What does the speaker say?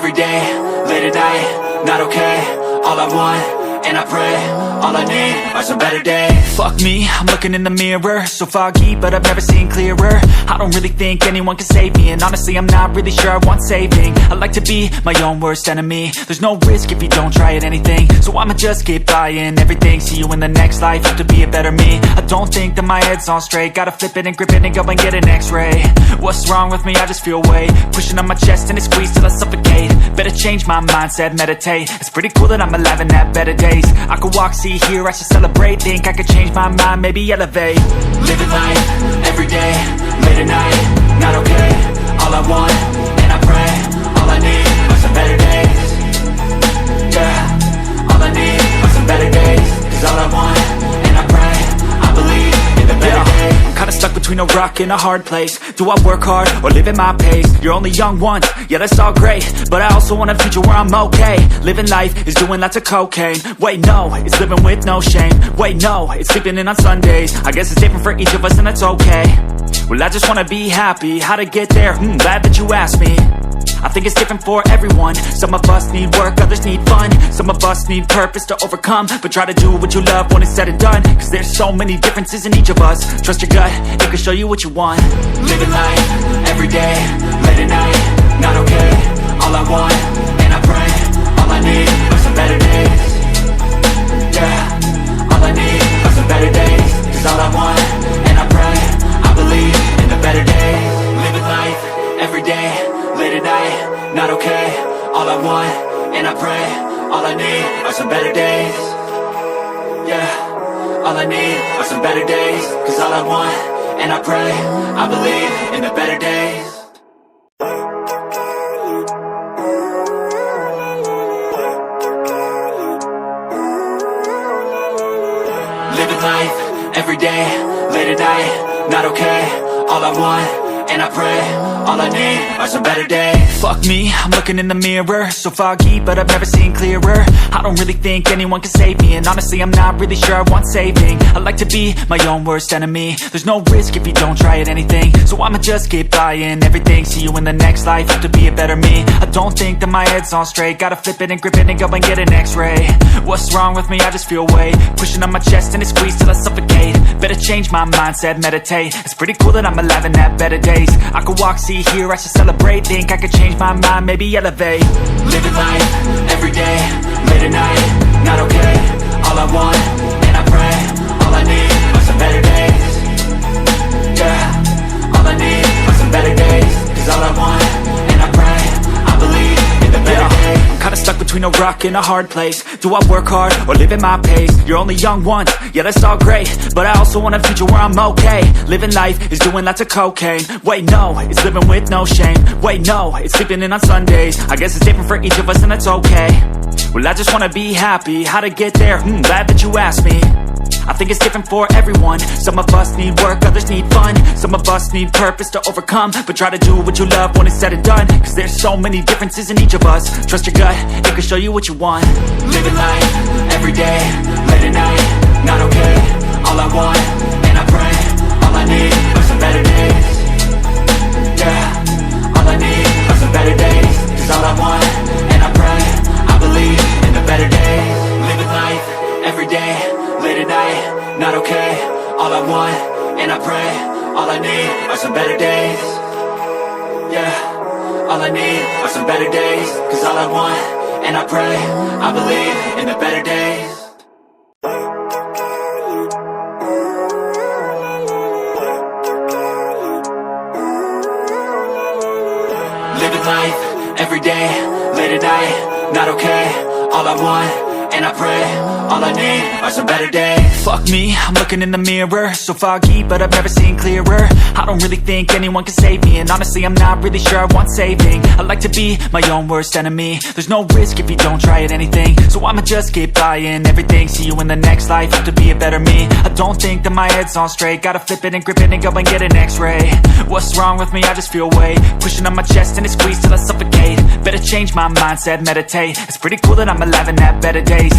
every day, late at night, not okay. All I want, and I pray, all I need are some better days. Fuck me, I'm looking in the mirror, so foggy, but I've never seen clearer. I don't really think anyone can save me, and honestly I'm not really sure I want saving. I like to be my own worst enemy. There's no risk if you don't try at anything, so I'ma just keep buying everything. See you in the next life, have to be a better me. I don't think that my head's on straight, gotta flip it and grip it and go and get an x-ray. What's wrong with me? I just feel weight pushing on my chest and it squeezes till I suffocate. Better change my mindset, meditate. It's pretty cool that I'm alive and have better days. I could walk, see, hear, I should celebrate. Think I could change my mind, maybe elevate. Living life, every day, late at night, not okay. All I want, and I pray, all I need are some better days. Yeah, all I need are some better days. Cause all I want, and I pray, I believe in the better days. I'm kinda stuck between a rock and a hard place. Do I work hard or live at my pace? You're only young once, yeah that's all great, but I also want a future where I'm okay. Living life is doing lots of cocaine. Wait no, it's living with no shame. Wait no, it's sleeping in on Sundays. I guess it's different for each of us and that's okay. Well I just wanna be happy, how to get there? Glad that you asked me. I think it's different for everyone. Some of us need work, others need fun. Some of us need purpose to overcome. But try to do what you love when it's said and done. Cause there's so many differences in each of us. Trust your gut, it can show you what you want. Living life, every day, late at night, not okay. All I want, and I pray, all I need are some better days. Yeah, all I need are some better days. Cause all I want, and I pray, I believe in the better days. Living life, every day, late at night, not okay. All I want, and I pray, all I need are some better days. Yeah, all I need are some better days. Cause all I want, and I pray, I believe in the better days. Living life, every day, late at night, not okay. All I want, and I pray, all I need are some better days. Fuck me, I'm looking in the mirror, so foggy, but I've never seen clearer. I don't really think anyone can save me, and honestly I'm not really sure I want saving. I like to be my own worst enemy. There's no risk if you don't try at anything, so I'ma just keep buying everything. See you in the next life, have to be a better me. I don't think that my head's on straight, gotta flip it and grip it and go and get an x-ray. What's wrong with me? I just feel weight pushing on my chest and it squeezes till I suffocate. Better change my mindset, meditate. It's pretty cool that I'm alive and have better days. I could walk, see, hear, I should celebrate. Think I could change my mind, maybe elevate. Living life, every day, late at night, not okay. All I want, and I pray, all I need are some better days. Yeah, all I need are some better days. Cause all I want, and I pray, I believe in the better days. I'm kinda stuck between a rock and a hard place. Do I work hard or live at my pace? You're only young once, yeah that's all great, but I also want a future where I'm okay. Living life is doing lots of cocaine. Wait no, it's living with no shame. Wait no, it's sleeping in on Sundays. I guess it's different for each of us and that's okay. Well I just wanna be happy, how to get there? Glad that you asked me. I think it's different for everyone. Some of us need work, others need fun. Some of us need purpose to overcome. But try to do what you love when it's said and done. Cause there's so many differences in each of us. Trust your gut, it can show you what you want. Living life, every day, late at night, not okay. All I want, and I pray, all I need are some better days. Yeah, all I need are some better days. Cause all I want, and I pray, I believe in the better days. Living life, every day, late at night, not okay. All I want, and I pray, all I need are some better days. Yeah, all I need are some better days. Cause all I want, and I pray, I believe in the better days. Living life, every day, late at night, not okay. All I want, and I pray, all I need are some better days. Fuck me, I'm looking in the mirror, so foggy, but I've never seen clearer. I don't really think anyone can save me, and honestly I'm not really sure I want saving. I like to be my own worst enemy. There's no risk if you don't try at anything, so I'ma just keep buying everything. See you in the next life, have to be a better me. I don't think that my head's on straight, gotta flip it and grip it and go and get an x-ray. What's wrong with me? I just feel weight pushing on my chest and it squeezes till I suffocate. Better change my mindset, meditate. It's pretty cool that I'm alive and have better days.